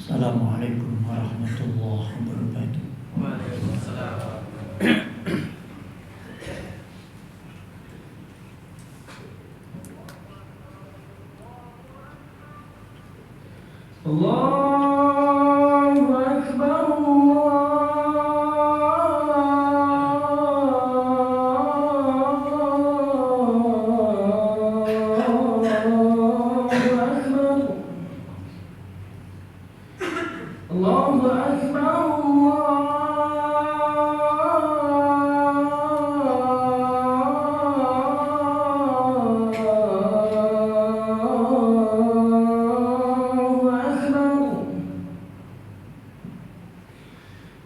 Assalamualaikum warahmatullahi wabarakatuh. Waalaikumsalam. Allahu Akbar, Allahu Akbar.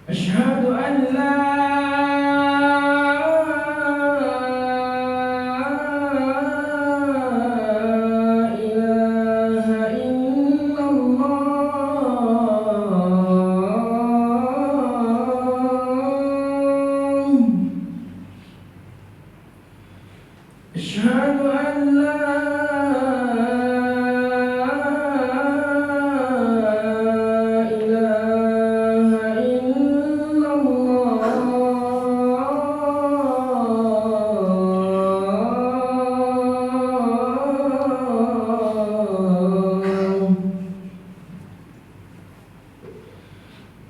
أشهد أن لا إله إلا الله. أشهد أن لا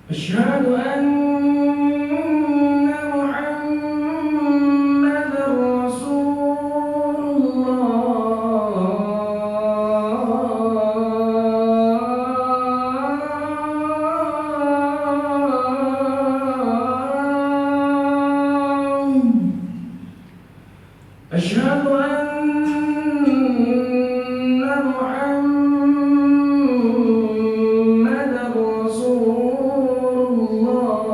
أشهد أن محمدًا رسول الله. أشهد أن محمدًا رسول الله.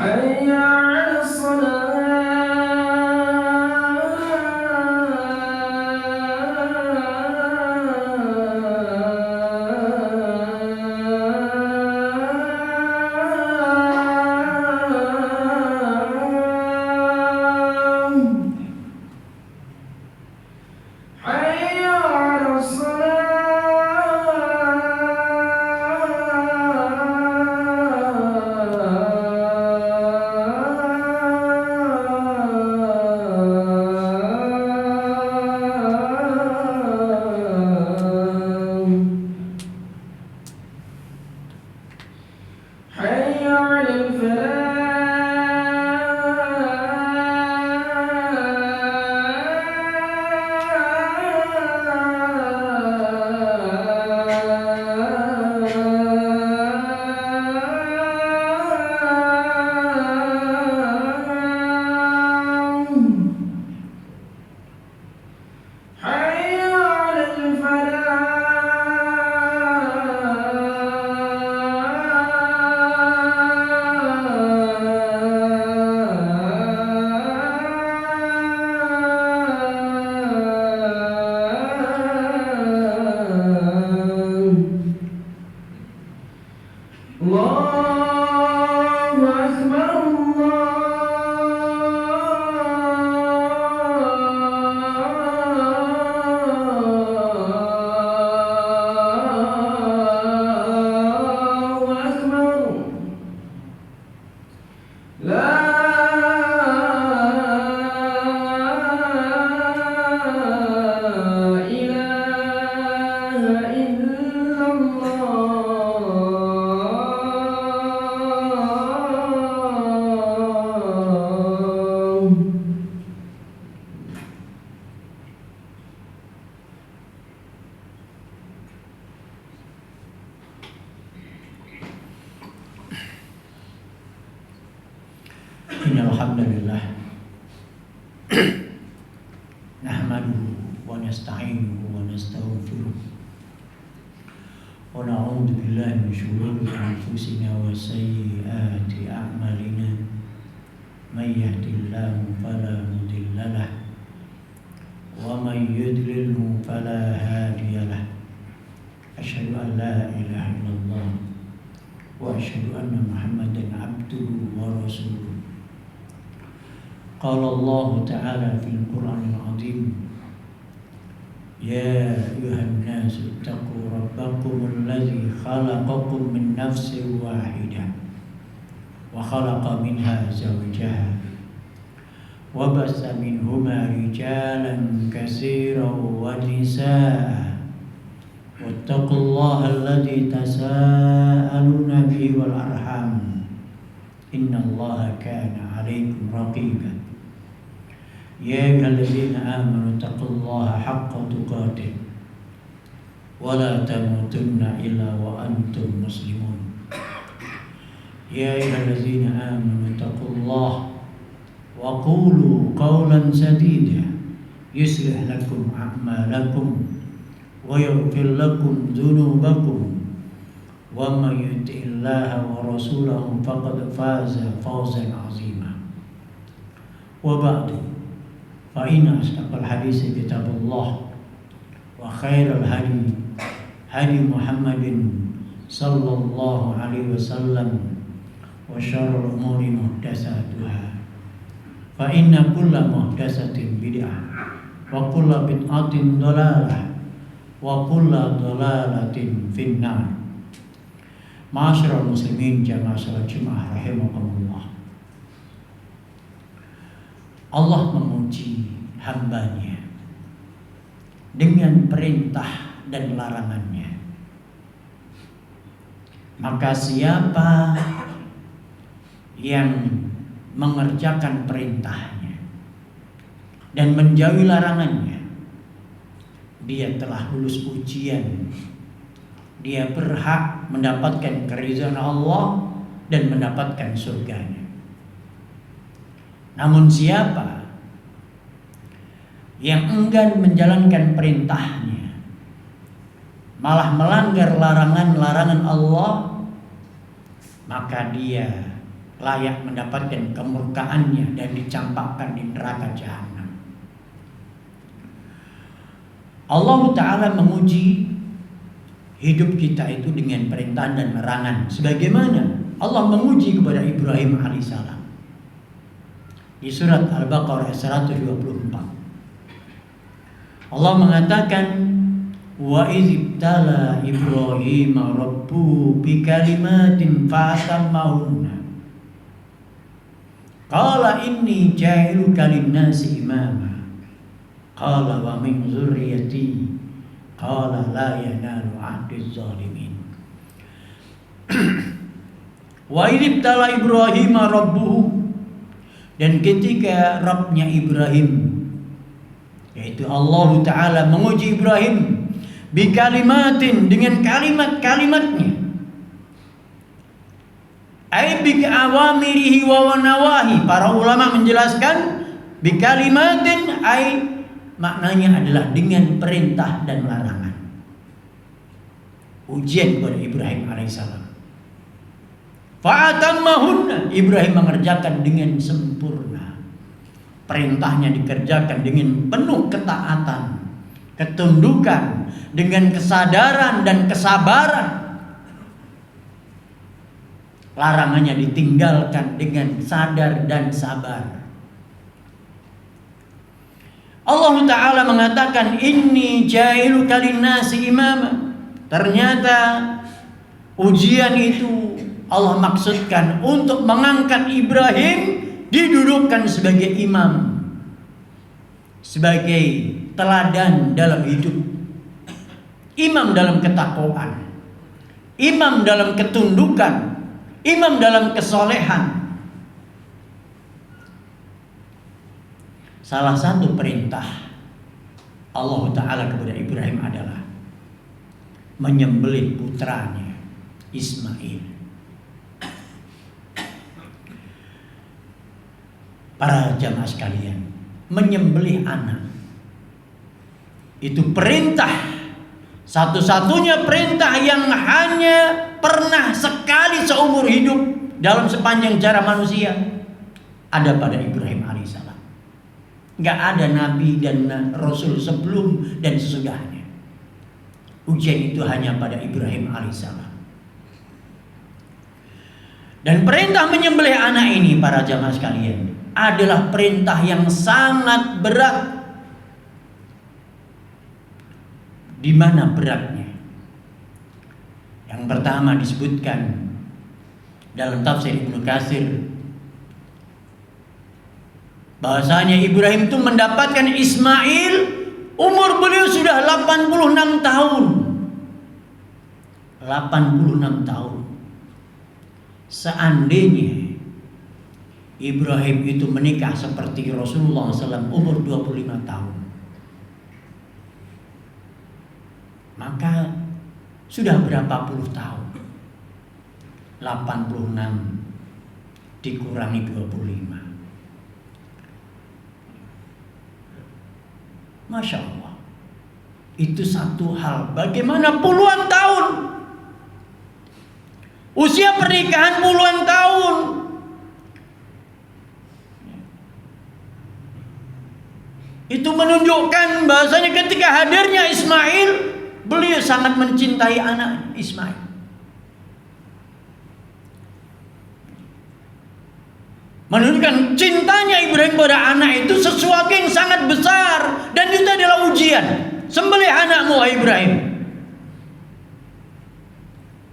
حي على حي على حي على الله أكبر. الله أكبر. لا إله إلا الله. Innal hamdalillah nahmaduhu wa nasta'inuhu wa nastaghfiruh wa na'udzu billahi min shururi anfusina wa sayyiati a'malina. May yahdihillahu fala mudilla lahu wa may yudlilhu fala hadiya lahu. Asyhadu an la ilaha illallah wa asyhadu anna Muhammadan abduhu wa Qala Allah Ta'ala fil Qur'anil Azim, Ya ayuhan nasu ittaqu rabbakumul ladzi khalaqakum min nafsin wahidah wa khalaqa minha zawjaha wa bassa minhuma rijalan katsiran wa nisaa wattaqullaha alladzi tasaaluna bihi wal arham innallaha kana 'alaikum raqiba. Ya ayyuhalladzina amanu taqullaha haqqa tuqatih wa la tamutunna illa wa antum muslimun. Ya ayyuhalladzina amanu taqullaha wa qulu qawlan sadida yuslih lakum a'malakum wa yaghfir lakum dhunubakum wa may yuti'illaha wa rasulahu faqad faza fawzan 'azima. Wa ba'du fa inna asdaqal hadits kitabullah wa khairal hadi hadi Muhammadin sallallahu alaihi wasallam wa syarrul umuri muhdatsatuha fa inna kulla muhdatsatin bid'ah wa kulla bid'atin dhalalah wa kulla dhalalatin finnar. Ma'asyiral muslimin jamaah salat Jumat rahimakumullah. Allah memuji hambanya dengan perintah dan larangannya. Maka siapa yang mengerjakan perintahnya dan menjauhi larangannya, dia telah lulus ujian. Dia berhak mendapatkan keridhaan Allah dan mendapatkan surganya. Namun siapa yang enggan menjalankan perintahnya, malah melanggar larangan-larangan Allah, maka dia layak mendapatkan kemurkaannya dan dicampakkan di neraka jahanam. Allah Ta'ala menguji hidup kita itu dengan perintah dan larangan, sebagaimana Allah menguji kepada Ibrahim alaihissalam di surat Al-Baqarah 124. Allah mengatakan, wa idzibtala Ibrahim rabbuhu bikalimatin fatammahunna qala inni ja'iluka lin-nasi imama qala wa min dzurriyyati qala la yanalu 'ahdiz zalimin. Wa idzibtala Ibrahim rabbuhu, dan ketika Rabbnya Ibrahim, yaitu Allah Ta'ala, menguji Ibrahim bikalimatin, dengan kalimat-kalimatnya, ay bi'awamirihi wa nawahi. Para ulama menjelaskan bikalimatin ay maknanya adalah dengan perintah dan larangan. Ujian kepada Ibrahim alaihissalam. Fa'atammahunna, Ibrahim mengerjakan dengan sempurna. Perintahnya dikerjakan dengan penuh ketaatan, ketundukan, dengan kesadaran dan kesabaran. Larangannya ditinggalkan dengan sadar dan sabar. Allah Ta'ala mengatakan, inni ja'iluka lin-nasi imama. Ternyata ujian itu Allah maksudkan untuk mengangkat Ibrahim, didudukkan sebagai imam, sebagai teladan dalam hidup, imam dalam ketakwaan, imam dalam ketundukan, imam dalam kesolehan. Salah satu perintah Allah Ta'ala kepada Ibrahim adalah menyembelih putranya Ismail. Para jamaah sekalian, menyembelih anak itu perintah, satu-satunya perintah yang hanya pernah sekali seumur hidup dalam sepanjang sejarah manusia ada pada Ibrahim alaihissalam. Gak ada nabi dan rasul sebelum dan sesudahnya. Ujian itu hanya pada Ibrahim alaihissalam. Dan perintah menyembelih anak ini, para jamaah sekalian, adalah perintah yang sangat berat. Di mana beratnya? Yang pertama disebutkan dalam tafsir Ibnu Katsir bahwasanya Ibrahim itu mendapatkan Ismail umur beliau sudah 86 tahun. 86 tahun. Seandainya Ibrahim itu menikah seperti Rasulullah SAW umur 25 tahun, maka sudah berapa puluh tahun? 86 dikurangi 25. Masya Allah. Itu satu hal. Bagaimana puluhan tahun? Usia pernikahan puluhan tahun. Itu menunjukkan bahasanya ketika hadirnya Ismail, beliau sangat mencintai anak Ismail. Menunjukkan cintanya Ibrahim pada anak itu sesuatu yang sangat besar. Dan itu adalah ujian. Sembelih anakmu, wahai Ibrahim.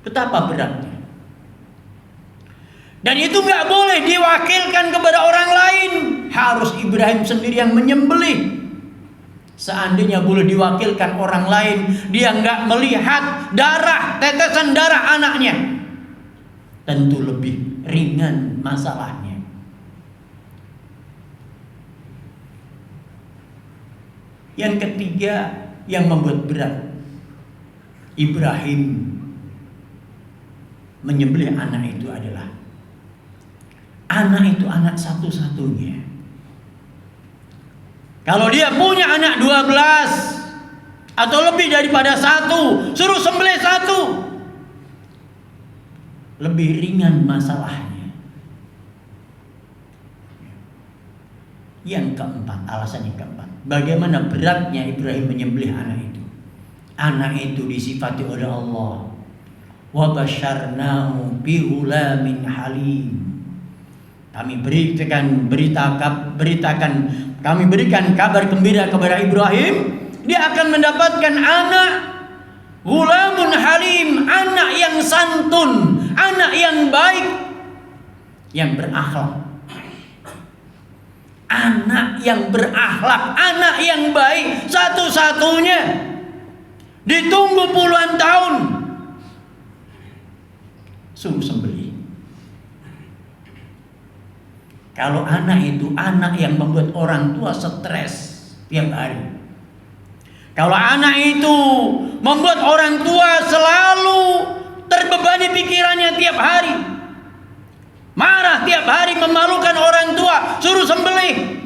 Betapa beratnya. Dan itu gak boleh diwakilkan kepada orang lain. Harus Ibrahim sendiri yang menyembelih. Seandainya boleh diwakilkan orang lain, dia gak melihat darah, tetesan darah anaknya, tentu lebih ringan masalahnya. Yang ketiga yang membuat berat Ibrahim menyembelih anak itu adalah anak itu anak satu-satunya. Kalau dia punya anak 12 atau lebih daripada satu, suruh sembelih satu, lebih ringan masalahnya. Yang keempat, alasan yang keempat, bagaimana beratnya Ibrahim menyembelih anak itu. Anak itu disifati oleh Allah, wa basyarnahu bi ghulamin halim. Kami berikan kabar gembira kepada Ibrahim, dia akan mendapatkan anak ghulamun halim, anak yang santun, anak yang baik, yang berakhlak. Anak yang berakhlak, anak yang baik, satu-satunya. Ditunggu puluhan tahun, suruh sembelih. Kalau anak itu anak yang membuat orang tua stres tiap hari. Kalau anak itu membuat orang tua selalu terbebani pikirannya tiap hari, marah tiap hari, memalukan orang tua, suruh sembelih,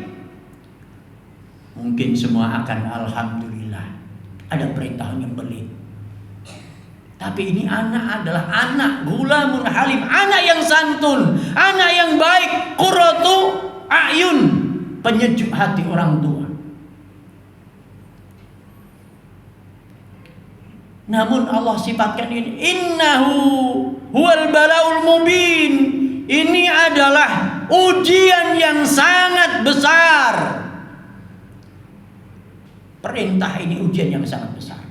mungkin semua akan alhamdulillah, ada perintah menyembelih. Tapi ini anak adalah anak ghulamun halim, anak yang santun, anak yang baik, qurratu a'yun, penyejuk hati orang tua. Namun Allah sifatkan ini, innahu huwal balaul mubin. Ini adalah ujian yang sangat besar. Perintah ini ujian yang sangat besar.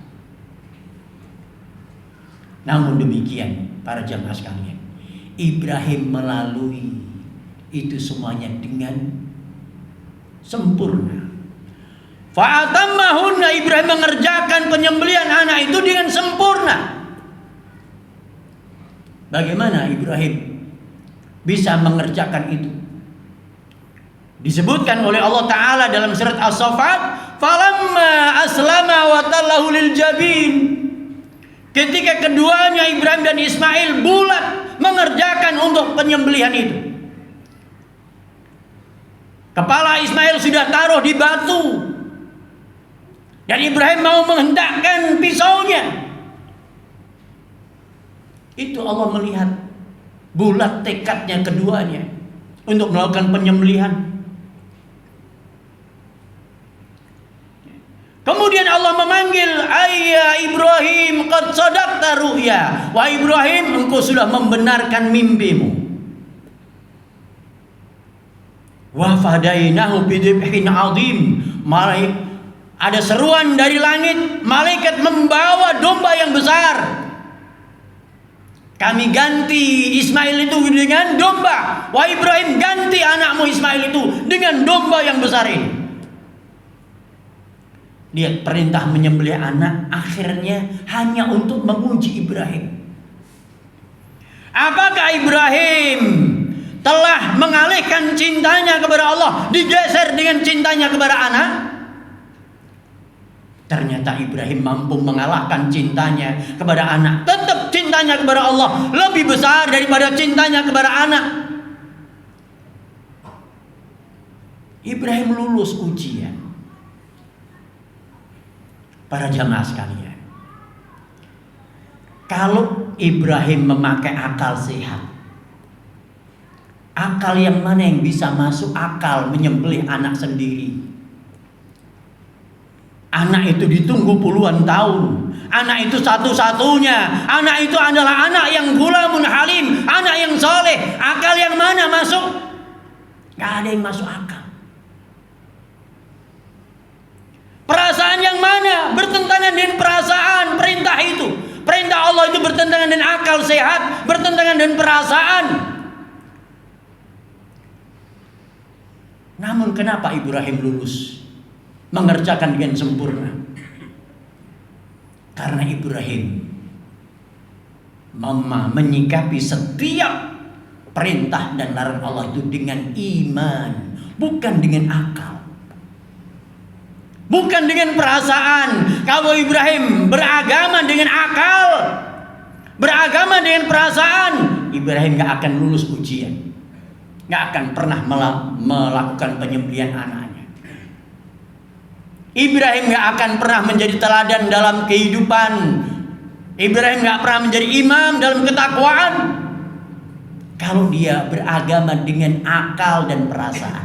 Namun demikian, para jamaah sekalian, Ibrahim melalui itu semuanya dengan sempurna. Fa'atammahunna, Ibrahim mengerjakan penyembelihan anak itu dengan sempurna. Bagaimana Ibrahim bisa mengerjakan itu? Disebutkan oleh Allah Ta'ala dalam surat As-Saffat, falamma aslama wa tallahu lil jabin. Ketika keduanya Ibrahim dan Ismail bulat mengerjakan untuk penyembelihan itu, kepala Ismail sudah taruh di batu, dan Ibrahim mau menghendakkan pisaunya. Itu Allah melihat bulat tekadnya keduanya untuk melakukan penyembelihan. Kemudian Allah memanggil, ayya Ibrahim qad sadaqta ru'ya. Wahai Ibrahim, engkau sudah membenarkan mimpimu. Wa fadainahu bidzibhin adzim. Ada seruan dari langit, malaikat membawa domba yang besar. Kami ganti Ismail itu dengan domba. Wahai Ibrahim, ganti anakmu Ismail itu dengan domba yang besar ini. Lihat, perintah menyembelih anak akhirnya hanya untuk menguji Ibrahim. Apakah Ibrahim telah mengalihkan cintanya kepada Allah, digeser dengan cintanya kepada anak? Ternyata Ibrahim mampu mengalahkan cintanya kepada anak. Tetap cintanya kepada Allah lebih besar daripada cintanya kepada anak. Ibrahim lulus ujian. Para jamaah sekalian, kalau Ibrahim memakai akal sehat, akal yang mana yang bisa masuk akal menyembelih anak sendiri? Anak itu ditunggu puluhan tahun. Anak itu satu-satunya. Anak itu adalah anak yang ghulamun halim, anak yang soleh. Akal yang mana masuk? Gak ada yang masuk akal. Perasaan yang mana bertentangan dengan perasaan perintah itu? Perintah Allah itu bertentangan dengan akal sehat, bertentangan dengan perasaan. Namun kenapa Ibrahim lulus? Mengerjakan dengan sempurna. Karena Ibrahim menyikapi setiap perintah dan larangan Allah itu dengan iman, bukan dengan akal, bukan dengan perasaan. Kalau Ibrahim beragama dengan akal, beragama dengan perasaan, Ibrahim gak akan lulus ujian, gak akan pernah melakukan penyembelihan anaknya. Ibrahim gak akan pernah menjadi teladan dalam kehidupan. Ibrahim gak pernah menjadi imam dalam ketakwaan kalau dia beragama dengan akal dan perasaan.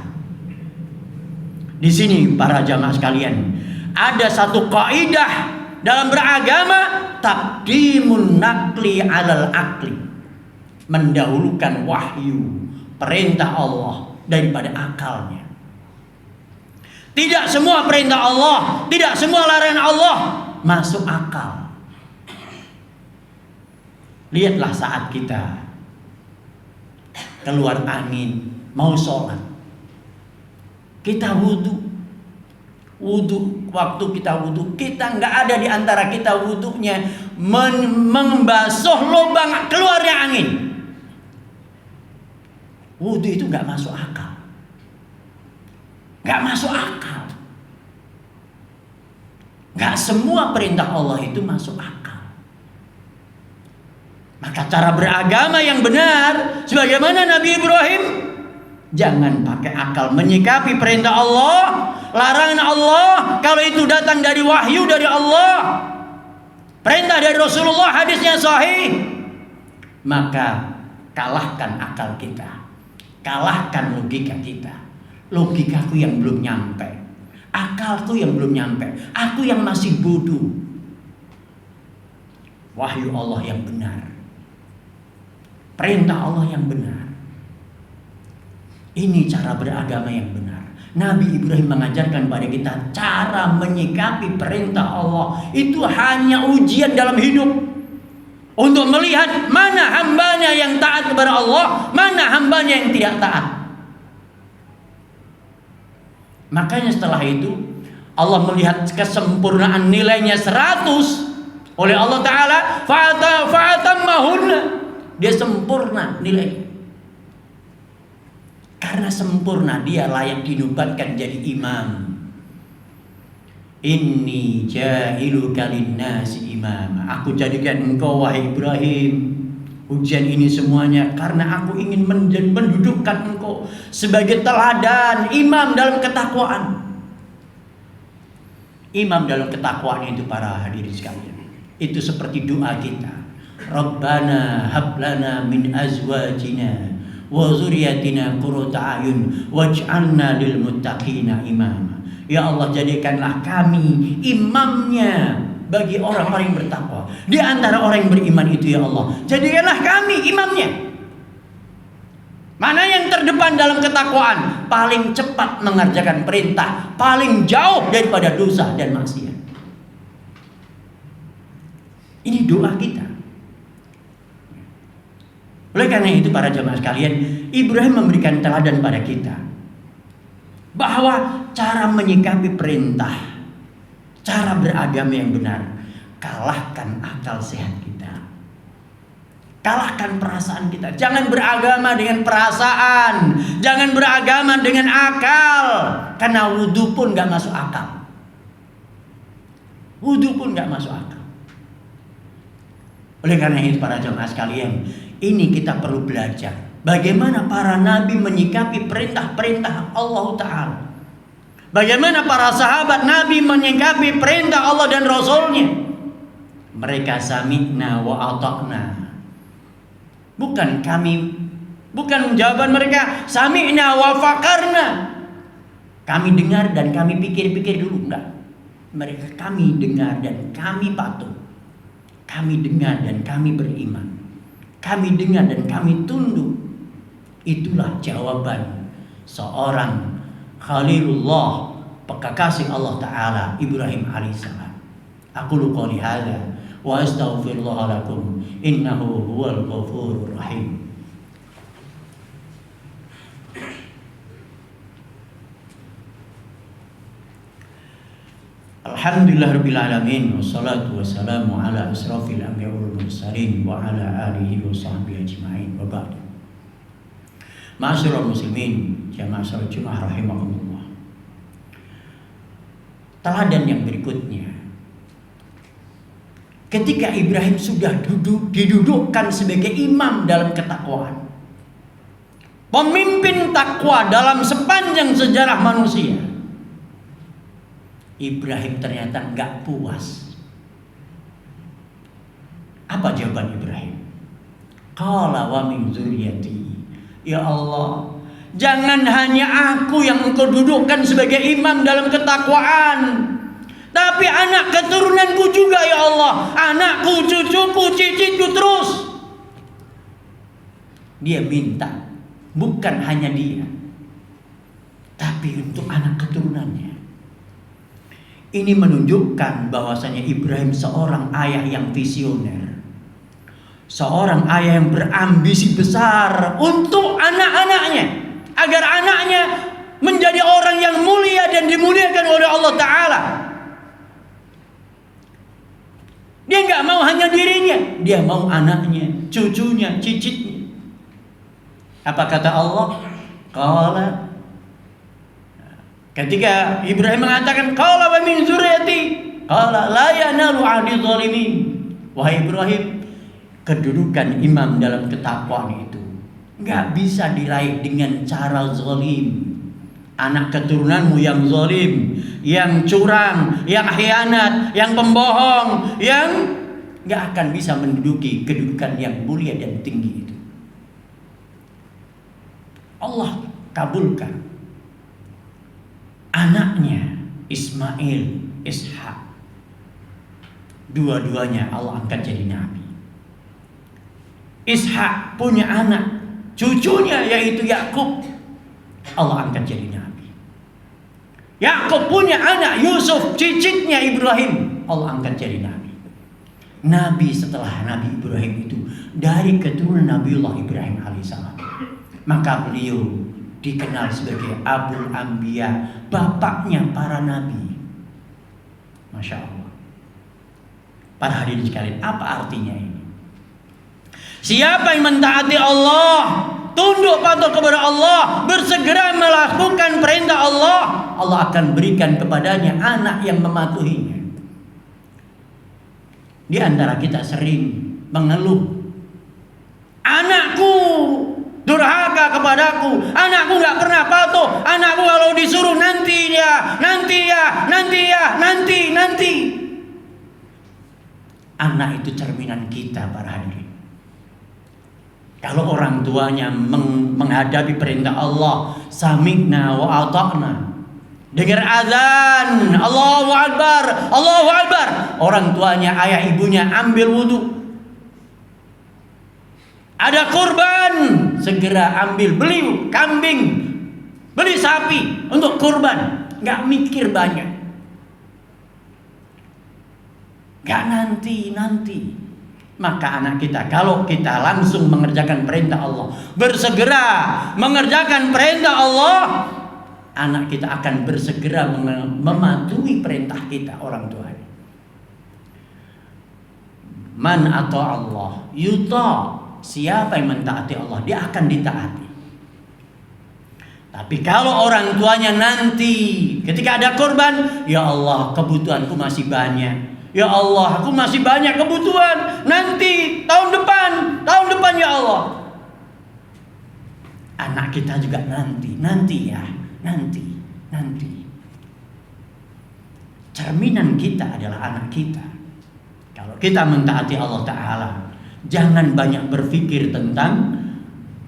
Di sini para jamaah sekalian, ada satu kaidah dalam beragama, taqdimun naqli alal akli, mendahulukan wahyu perintah Allah daripada akalnya. Tidak semua perintah Allah, tidak semua larangan Allah masuk akal. Lihatlah saat kita keluar angin, mau sholat, kita wudhu, waktu kita wudhu, kita nggak ada di antara kita wudhunya membasuh lubang keluarnya angin. Wudhu itu nggak masuk akal. Gak masuk akal. Gak semua perintah Allah itu masuk akal. Maka cara beragama yang benar, sebagaimana Nabi Ibrahim, jangan pakai akal menyikapi perintah Allah, larangan Allah. Kalau itu datang dari wahyu dari Allah, perintah dari Rasulullah, hadisnya sahih, maka kalahkan akal kita, kalahkan logika kita. Logikaku yang belum nyampe, akalku yang belum nyampe, aku yang masih bodoh. Wahyu Allah yang benar, perintah Allah yang benar. Ini cara beragama yang benar. Nabi Ibrahim mengajarkan pada kita cara menyikapi perintah Allah. Itu hanya ujian dalam hidup, untuk melihat mana hambanya yang taat kepada Allah, mana hambanya yang tidak taat. Makanya setelah itu Allah melihat kesempurnaan nilainya 100 oleh Allah Ta'ala, fa'atammahunna, dia sempurna nilai. Karena sempurna dia layak dinubatkan jadi imam. Inni ja'iluka linnasi imama, aku jadikan engkau wahai Ibrahim, ujian ini semuanya karena aku ingin mendudukkan engkau sebagai teladan, imam dalam ketakwaan. Imam dalam ketakwaan itu para hadirin sekalian, itu seperti doa kita, Rabbana hablana min azwajina wa zuriyatina qurrata ayun waj'alna lil muttaqina imama. Ya Allah, jadikanlah kami imamnya bagi orang-orang yang bertakwa. Di antara orang yang beriman itu ya Allah, jadikanlah kami imamnya. Mana yang terdepan dalam ketakwaan? Paling cepat mengerjakan perintah, paling jauh daripada dosa dan maksiat. Ini doa kita. Oleh karena itu para jemaah sekalian, Ibrahim memberikan teladan pada kita bahwa cara menyikapi perintah, cara beragama yang benar, kalahkan akal sehat kita. Kalahkan perasaan kita. Jangan beragama dengan perasaan, jangan beragama dengan akal. Karena wudhu pun gak masuk akal. Wudhu pun gak masuk akal. Oleh karena itu para jemaah sekalian, ini kita perlu belajar bagaimana para nabi menyikapi perintah-perintah Allah Ta'ala. Bagaimana para sahabat nabi menyikapi perintah Allah dan Rasulnya. Mereka sami'na wa ata'na. Bukan jawaban mereka sami'na wa fakarna. Kami dengar dan kami pikir-pikir dulu. Enggak. Mereka kami dengar dan kami patuh. Kami dengar dan kami beriman. Kami dengar dan kami tunduk. Itulah jawaban seorang Khalilullah, pekakasih Allah Ta'ala, Ibrahim alaihissalam. Aqulu qouli hadza wa astaghfirullah lakum innahu huwal ghafurur rahim. Alhamdulillahirabbil alamin wassalatu wassalamu ala asrofil anbiya'i wal mursalin wa ala alihi wa sahbihi ajma'in wa ba'd. Ma'asyiral muslimin, jamaah salat Jumat rahimakumullah. Teladan yang berikutnya, ketika Ibrahim sudah didudukkan sebagai imam dalam ketakwaan, pemimpin takwa dalam sepanjang sejarah manusia, Ibrahim ternyata enggak puas. Apa jawaban Ibrahim? Qala wa min dzurriyyati. Ya Allah, jangan hanya aku yang Engkau dudukkan sebagai imam dalam ketakwaan, tapi anak keturunanku juga ya Allah. Anakku, cucuku, cicitku terus. Dia minta, bukan hanya dia, tapi untuk anak keturunannya. Ini menunjukkan bahwasanya Ibrahim seorang ayah yang visioner, seorang ayah yang berambisi besar untuk anak-anaknya, agar anaknya menjadi orang yang mulia dan dimuliakan oleh Allah Ta'ala. Dia nggak mau hanya dirinya, dia mau anaknya, cucunya, cicitnya. Apa kata Allah? Qala, ketika Ibrahim mengatakan qala wa min dzurriyyati, qala la yanalu 'ahdi dzalimin. Wahai Ibrahim, kedudukan imam dalam ketakwaan itu enggak bisa diraih dengan cara zalim. Anak keturunanmu yang zalim, yang curang, yang khianat, yang pembohong, yang enggak akan bisa menduduki kedudukan yang mulia dan tinggi itu. Allah kabulkan anaknya Ismail, Ishak, dua-duanya Allah angkat jadi nabi. Ishak punya anak, cucunya yaitu Yakub, Allah angkat jadi nabi. Yakub punya anak Yusuf, cicitnya Ibrahim, Allah angkat jadi nabi. Nabi setelah Nabi Ibrahim itu dari keturunan Nabiullah Ibrahim alaihissalam. Maka beliau dikenal sebagai Abul Anbiya, bapaknya para nabi. Masya Allah. Para hadirin sekalian, apa artinya ini? Siapa yang mentaati Allah, tunduk patuh kepada Allah, bersegera melakukan perintah Allah, Allah akan berikan kepadanya anak yang mematuhinya. Di antara kita sering mengeluh, anakku durhaka kepadaku, anakku nggak pernah patuh, anakku kalau disuruh nanti. Anak itu cerminan kita para hadirin. Kalau orang tuanya menghadapi perintah Allah, sami'na wa ata'na, dengar azan, Allahu Akbar, Allahu Akbar, orang tuanya, ayah ibunya ambil wudhu. Ada kurban, segera ambil, beli kambing, beli sapi untuk kurban. Nggak mikir banyak. Nggak nanti. Maka anak kita, kalau kita langsung mengerjakan perintah Allah, bersegera mengerjakan perintah Allah, anak kita akan bersegera mematuhi perintah kita, orang tuanya. Man atau Allah yuta, siapa yang mentaati Allah, dia akan ditaati. Tapi kalau orang tuanya nanti ketika ada korban, ya Allah kebutuhanku masih banyak, ya Allah aku masih banyak kebutuhan, nanti tahun depan ya Allah. Anak kita juga nanti ya, nanti. Cerminan kita adalah anak kita. Kalau kita mentaati Allah Ta'ala, jangan banyak berpikir tentang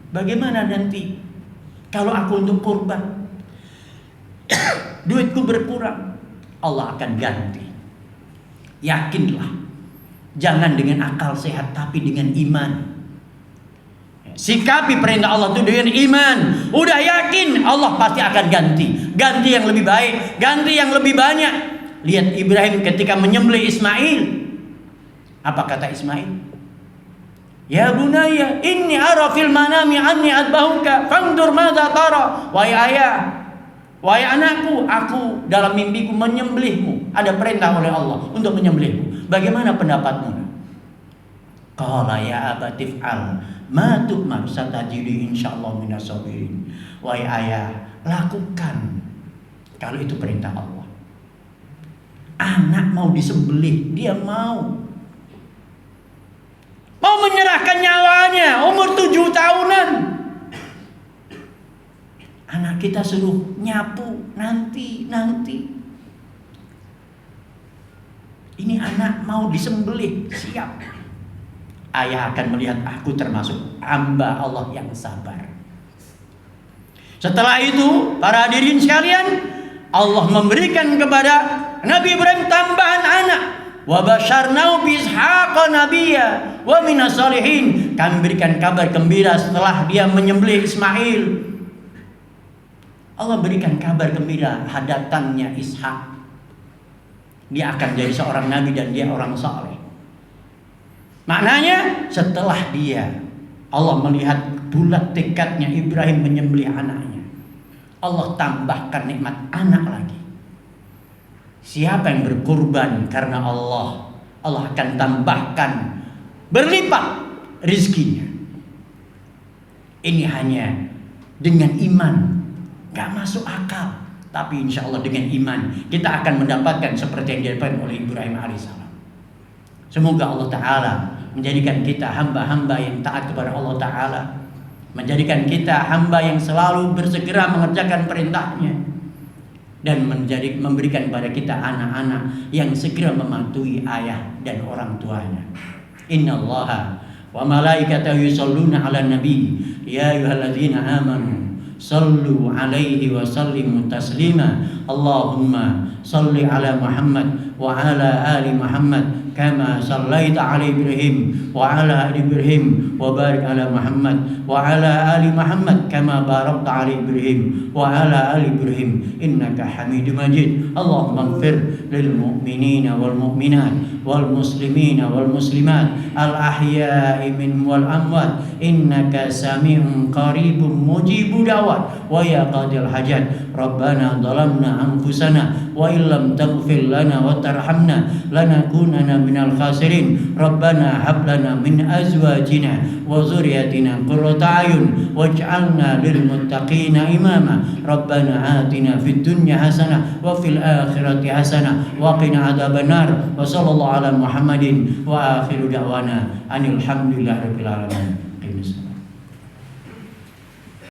bagaimana nanti kalau aku untuk kurban duitku berkurang, Allah akan ganti. Yakinlah, jangan dengan akal sehat tapi dengan iman. Sikapi perintah Allah itu dengan iman. Udah yakin Allah pasti akan ganti yang lebih baik, ganti yang lebih banyak. Lihat Ibrahim ketika menyembelih Ismail, apa kata Ismail? Ya bunayya inni ara fil manami anni adbahuka fandur madza tara. Wahai ayah, wahai anakku, aku dalam mimpiku menyembelihmu. Ada perintah oleh Allah untuk menyembelihmu. Bagaimana pendapatmu? Qala ya abati fa'al ma tu'mar satajidi insyaallah minas sabirin. Wahai ayah, lakukan kalau itu perintah Allah. Anak mau disembelih, dia mau menyerahkan nyawanya, umur 7 tahunan. Anak kita suruh nyapu nanti. Ini anak mau disembelih, siap. Ayah akan melihat aku termasuk hamba Allah yang sabar. Setelah itu, para hadirin sekalian, Allah memberikan kepada Nabi Ibrahim tambahan anak. Wa basyarnahu bi Ishaqa nabiyya wa minas shalihin. Kami berikan kabar gembira setelah dia menyembelih Ismail. Allah berikan kabar gembira hadatannya Ishak. Dia akan jadi seorang nabi dan dia orang saleh. Maknanya setelah dia, Allah melihat bulat tekadnya Ibrahim menyembelih anaknya, Allah tambahkan nikmat anak lagi. Siapa yang berkurban karena Allah, Allah akan tambahkan berlipat rizkinya. Ini hanya dengan iman, gak masuk akal. Tapi insya Allah dengan iman kita akan mendapatkan seperti yang didapatkan oleh Ibrahim alaihissalam. Semoga Allah Ta'ala menjadikan kita hamba-hamba yang taat kepada Allah Ta'ala, menjadikan kita hamba yang selalu bersegera mengerjakan perintahnya, dan memberikan kepada kita anak-anak yang segera mematuhi ayah dan orang tuanya. Innallaha wa malaikatahu yusholluna 'alan nabi ya ayyuhalladzina amanu sallu 'alaihi wa sallimu taslima. Allahumma salli 'ala Muhammad wa 'ala ali Muhammad kama sallaita 'ala Ibrahim wa 'ala ali Ibrahim wa barik 'ala Muhammad wa 'ala ali Muhammad kama barakta 'ala Ibrahim wa 'ala ali Ibrahim innaka Hamidum Majid. Allahumma ighfir lil mu'minina wal mu'minat wal muslimina wal muslimat al ahya'i minhum wal amwat innaka sami'un qaribun mujibud da'wat wa ya qadil hajat. Rabbana dhalamna anfusana wa illam taghfir lana wa tarhamna lanakunanna minal khasirin. Rabbana hab lana min azwajina wa dhurriyyatina qurrata a'yun waj'alna lil muttaqina imama. Rabbana atina fid dunya hasanah wa fil akhirati hasanah wa qina adzabannar. Wa sallallahu ala Muhammadin wa akhiru da'wana anil hamdulillahi rabbil alamin.